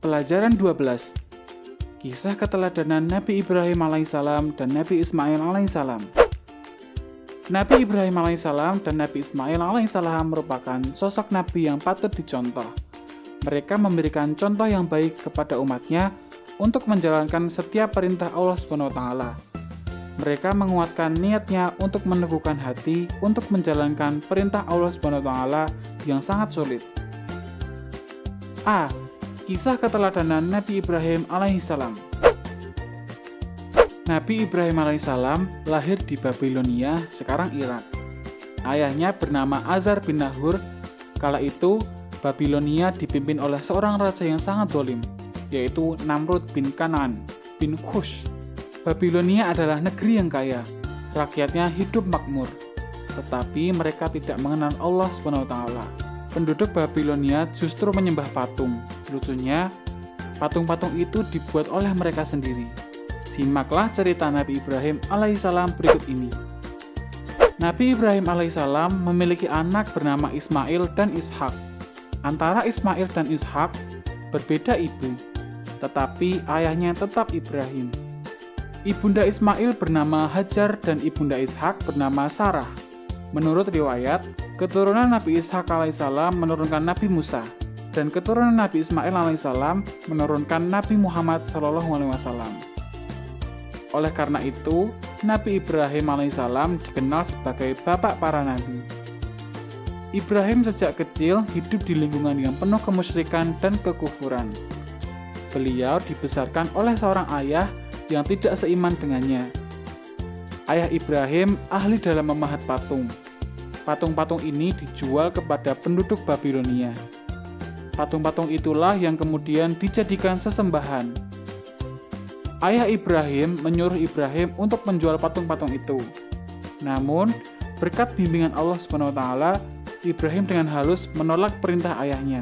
Pelajaran 12. Kisah keteladanan Nabi Ibrahim alaihissalam dan Nabi Ismail alaihissalam. Nabi Ibrahim alaihissalam dan Nabi Ismail alaihissalam merupakan sosok nabi yang patut dicontoh. Mereka memberikan contoh yang baik kepada umatnya untuk menjalankan setiap perintah Allah SWT. Mereka menguatkan niatnya untuk meneguhkan hati untuk menjalankan perintah Allah SWT yang sangat sulit. A. Kisah keteladanan Nabi Ibrahim alaihissalam. Nabi Ibrahim alaihissalam lahir di Babilonia, sekarang Irak. Ayahnya bernama Azar bin Nahur. Kala itu, Babilonia dipimpin oleh seorang raja yang sangat zalim, yaitu Namrud bin Kanaan bin Kush. Babilonia adalah negeri yang kaya, rakyatnya hidup makmur, tetapi mereka tidak mengenal Allah SWT. Penduduk Babilonia justru menyembah patung. Lucunya, patung-patung itu dibuat oleh mereka sendiri. Simaklah cerita Nabi Ibrahim alaihissalam berikut ini. Nabi Ibrahim alaihissalam memiliki anak bernama Ismail dan Ishak. Antara Ismail dan Ishak berbeda ibu, tetapi ayahnya tetap Ibrahim. Ibunda Ismail bernama Hajar dan ibunda Ishak bernama Sarah. Menurut riwayat, keturunan Nabi Ishak alaihissalam menurunkan Nabi Musa, dan keturunan Nabi Ismail alaihissalam menurunkan Nabi Muhammad SAW. Oleh karena itu, Nabi Ibrahim alaihissalam dikenal sebagai bapak para nabi. Ibrahim sejak kecil hidup di lingkungan yang penuh kemusyrikan dan kekufuran. Beliau dibesarkan oleh seorang ayah yang tidak seiman dengannya. Ayah Ibrahim ahli dalam memahat patung. Patung-patung ini dijual kepada penduduk Babilonia. Patung-patung itulah yang kemudian dijadikan sesembahan. Ayah Ibrahim menyuruh Ibrahim untuk menjual patung-patung itu. Namun, berkat bimbingan Allah SWT, Ibrahim dengan halus menolak perintah ayahnya.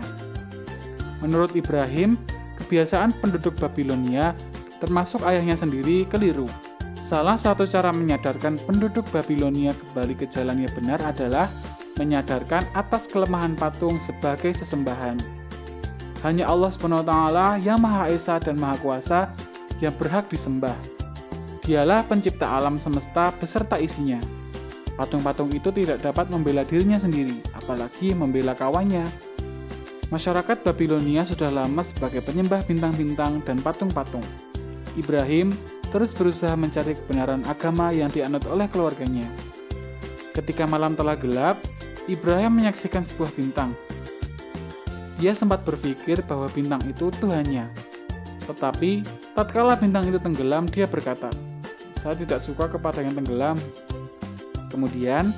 Menurut Ibrahim, kebiasaan penduduk Babilonia, termasuk ayahnya sendiri, keliru. Salah satu cara menyadarkan penduduk Babilonia kembali ke jalan yang benar adalah menyadarkan atas kelemahan patung sebagai sesembahan. Hanya Allah SWT yang Maha Esa dan Maha Kuasa yang berhak disembah. Dialah pencipta alam semesta beserta isinya. Patung-patung itu tidak dapat membela dirinya sendiri, apalagi membela kawannya. Masyarakat Babilonia sudah lama sebagai penyembah bintang-bintang dan patung-patung. Ibrahim terus berusaha mencari kebenaran agama yang dianut oleh keluarganya. Ketika malam telah gelap, Ibrahim menyaksikan sebuah bintang. Dia sempat berpikir bahwa bintang itu Tuhannya. Tetapi, tatkala bintang itu tenggelam, dia berkata, "Saya tidak suka kepada yang tenggelam." Kemudian,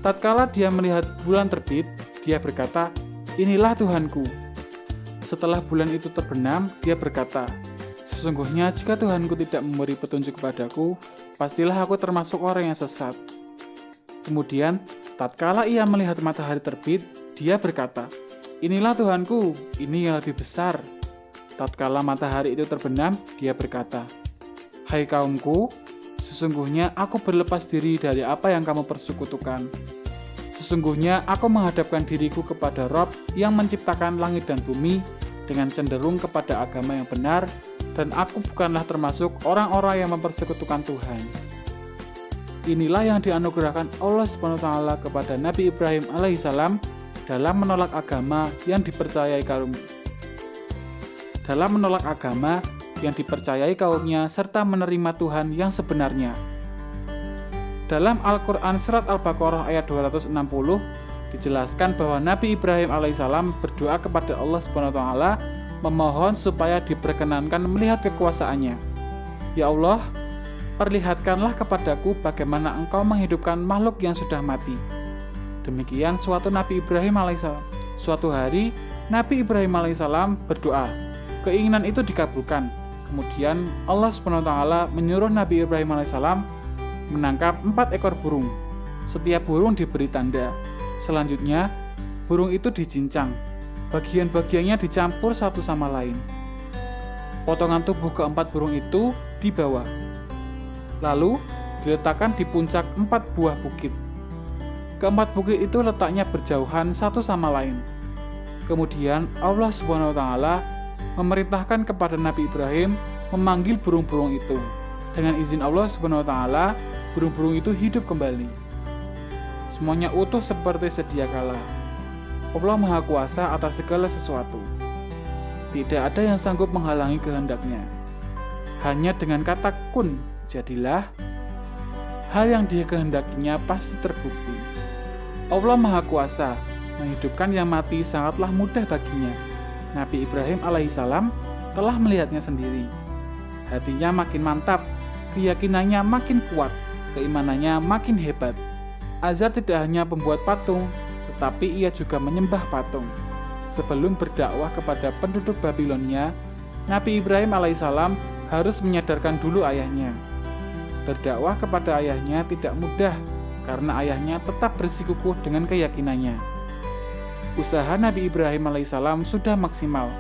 tatkala dia melihat bulan terbit, dia berkata, "Inilah Tuhanku." Setelah bulan itu terbenam, dia berkata, "Sesungguhnya jika Tuhanku tidak memberi petunjuk kepadaku, pastilah aku termasuk orang yang sesat." Kemudian, tatkala ia melihat matahari terbit, dia berkata, "Inilah Tuhanku, ini yang lebih besar." Tatkala matahari itu terbenam, dia berkata, "Hai kaumku, sesungguhnya aku berlepas diri dari apa yang kamu persekutukan. Sesungguhnya aku menghadapkan diriku kepada Rob yang menciptakan langit dan bumi dengan cenderung kepada agama yang benar, dan aku bukanlah termasuk orang-orang yang mempersekutukan Tuhan." Inilah yang dianugerahkan Allah SWT kepada Nabi Ibrahim alaihissalam dalam menolak agama yang dipercayai kaumnya serta menerima Tuhan yang sebenarnya. Dalam Al-Quran Surat Al-Baqarah ayat 260 dijelaskan bahwa Nabi Ibrahim alaihissalam berdoa kepada Allah SWT memohon supaya diperkenankan melihat kekuasaannya. "Ya Allah, perlihatkanlah kepadaku bagaimana Engkau menghidupkan makhluk yang sudah mati." Demikian suatu hari Nabi Ibrahim alaihissalam berdoa. Keinginan itu dikabulkan. Kemudian Allah SWT menyuruh Nabi Ibrahim alaihissalam menangkap 4 ekor burung. Setiap burung diberi tanda. Selanjutnya, burung itu dicincang. Bagian-bagiannya dicampur satu sama lain. Potongan tubuh keempat burung itu dibawa. Lalu, diletakkan di puncak 4 buah bukit. Keempat bukit itu letaknya berjauhan satu sama lain. Kemudian Allah SWT memerintahkan kepada Nabi Ibrahim memanggil burung-burung itu. Dengan izin Allah Subhanahu wa taala, burung-burung itu hidup kembali. Semuanya utuh seperti sedia kala. Allah Maha Kuasa atas segala sesuatu. Tidak ada yang sanggup menghalangi kehendaknya. Hanya dengan kata kun, jadilah, hal yang Dia kehendakinya pasti terbukti. Allah Maha Kuasa, menghidupkan yang mati sangatlah mudah baginya. Nabi Ibrahim alaihissalam telah melihatnya sendiri. Hatinya makin mantap, keyakinannya makin kuat, keimanannya makin hebat. Azar tidak hanya pembuat patung, tetapi ia juga menyembah patung. Sebelum berdakwah kepada penduduk Babilonia, Nabi Ibrahim alaihissalam harus menyadarkan dulu ayahnya. Berdakwah kepada ayahnya tidak mudah, karena ayahnya tetap bersikukuh dengan keyakinannya. Usaha Nabi Ibrahim alaihissalam sudah maksimal.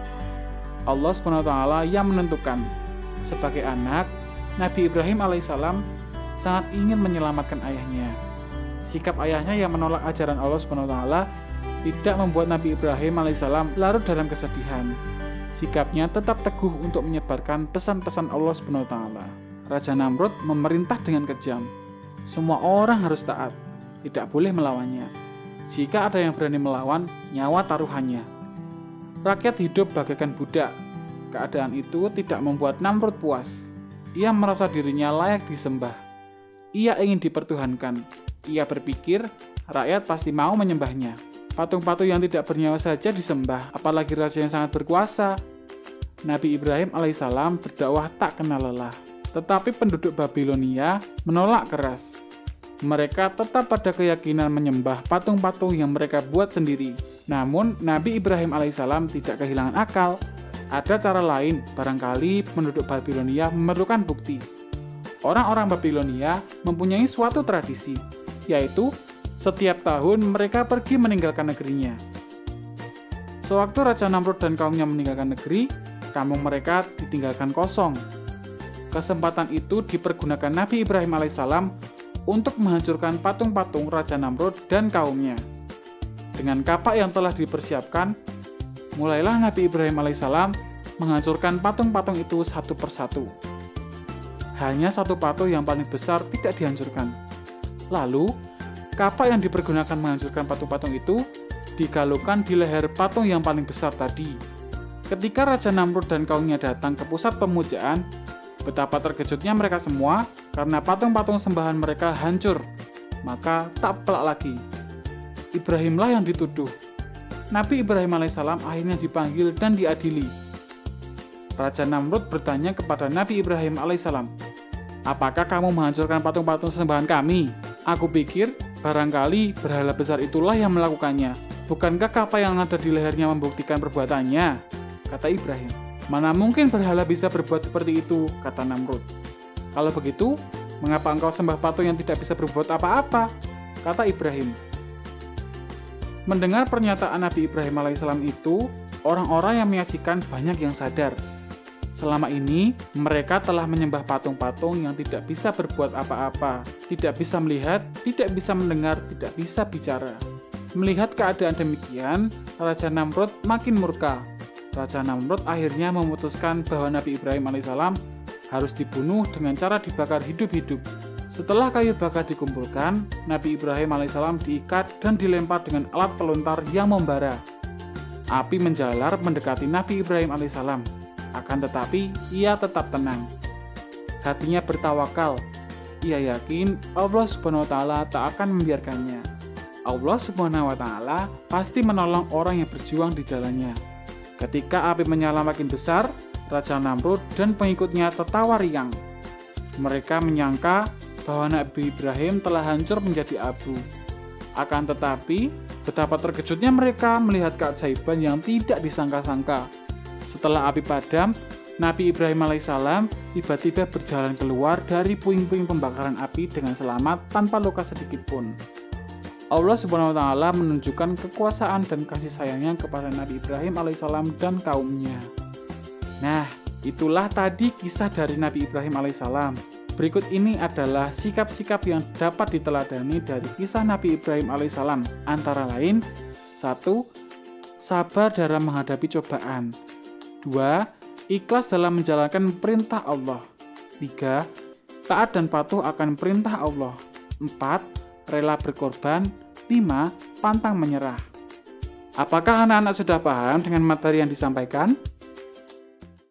Allah SWT yang menentukan. Sebagai anak, Nabi Ibrahim alaihissalam sangat ingin menyelamatkan ayahnya. Sikap ayahnya yang menolak ajaran Allah SWT tidak membuat Nabi Ibrahim alaihissalam larut dalam kesedihan. Sikapnya tetap teguh untuk menyebarkan pesan-pesan Allah SWT. Raja Namrud memerintah dengan kejam. Semua orang harus taat, tidak boleh melawannya. Jika ada yang berani melawan, nyawa taruhannya. Rakyat hidup bagaikan budak. Keadaan itu tidak membuat Namrud puas. Ia merasa dirinya layak disembah. Ia ingin dipertuhankan. Ia berpikir rakyat pasti mau menyembahnya. Patung-patung yang tidak bernyawa saja disembah, apalagi raja yang sangat berkuasa. Nabi Ibrahim alaihissalam berdakwah tak kenal lelah. Tetapi penduduk Babilonia menolak keras. Mereka tetap pada keyakinan menyembah patung-patung yang mereka buat sendiri. Namun, Nabi Ibrahim alaihissalam tidak kehilangan akal. Ada cara lain, barangkali penduduk Babilonia memerlukan bukti. Orang-orang Babilonia mempunyai suatu tradisi, yaitu setiap tahun mereka pergi meninggalkan negerinya. Sewaktu Raja Namrud dan kaumnya meninggalkan negeri, kampung mereka ditinggalkan kosong. Kesempatan itu dipergunakan Nabi Ibrahim alaihissalam untuk menghancurkan patung-patung Raja Namrud dan kaumnya. Dengan kapak yang telah dipersiapkan, mulailah Nabi Ibrahim alaihissalam menghancurkan patung-patung itu satu persatu. Hanya satu patung yang paling besar tidak dihancurkan. Lalu, kapak yang dipergunakan menghancurkan patung-patung itu digalungkan di leher patung yang paling besar tadi. Ketika Raja Namrud dan kaumnya datang ke pusat pemujaan, betapa terkejutnya mereka semua karena patung-patung sembahan mereka hancur. Maka tak pelak lagi, Ibrahimlah yang dituduh. Nabi Ibrahim alaihissalam akhirnya dipanggil dan diadili. Raja Namrud bertanya kepada Nabi Ibrahim alaihissalam, "Apakah kamu menghancurkan patung-patung sembahan kami? Aku pikir barangkali berhala besar itulah yang melakukannya. Bukankah kapak yang ada di lehernya membuktikan perbuatannya?" Kata Ibrahim. "Mana mungkin berhala bisa berbuat seperti itu," kata Namrud. "Kalau begitu, mengapa engkau sembah patung yang tidak bisa berbuat apa-apa?" Kata Ibrahim. Mendengar pernyataan Nabi Ibrahim alaihissalam itu, orang-orang yang menyaksikan banyak yang sadar. Selama ini, mereka telah menyembah patung-patung yang tidak bisa berbuat apa-apa, tidak bisa melihat, tidak bisa mendengar, tidak bisa bicara. Melihat keadaan demikian, Raja Namrud makin murka. Raja Namrud akhirnya memutuskan bahwa Nabi Ibrahim alaihissalam harus dibunuh dengan cara dibakar hidup-hidup. Setelah kayu bakar dikumpulkan, Nabi Ibrahim alaihissalam diikat dan dilempar dengan alat pelontar yang membara. Api menjalar mendekati Nabi Ibrahim alaihissalam. Akan tetapi, ia tetap tenang. Hatinya bertawakal. Ia yakin Allah Subhanahu wa taala tak akan membiarkannya. Allah Subhanahu wa taala pasti menolong orang yang berjuang di jalannya. Ketika api menyala makin besar, Raja Namrud dan pengikutnya tertawa riang. Mereka menyangka bahwa Nabi Ibrahim telah hancur menjadi abu. Akan tetapi, betapa terkejutnya mereka melihat keajaiban yang tidak disangka-sangka. Setelah api padam, Nabi Ibrahim alaihissalam tiba-tiba berjalan keluar dari puing-puing pembakaran api dengan selamat tanpa luka sedikit pun. Allah Subhanahu wa taala menunjukkan kekuasaan dan kasih sayangnya kepada Nabi Ibrahim alaihissalam dan kaumnya. Nah, itulah tadi kisah dari Nabi Ibrahim alaihissalam. Berikut ini adalah sikap-sikap yang dapat diteladani dari kisah Nabi Ibrahim alaihissalam. Antara lain, 1. Sabar dalam menghadapi cobaan. 2. Ikhlas dalam menjalankan perintah Allah. 3. Taat dan patuh akan perintah Allah. 4. Rela berkorban. 5. Pantang menyerah. Apakah anak-anak sudah paham dengan materi yang disampaikan?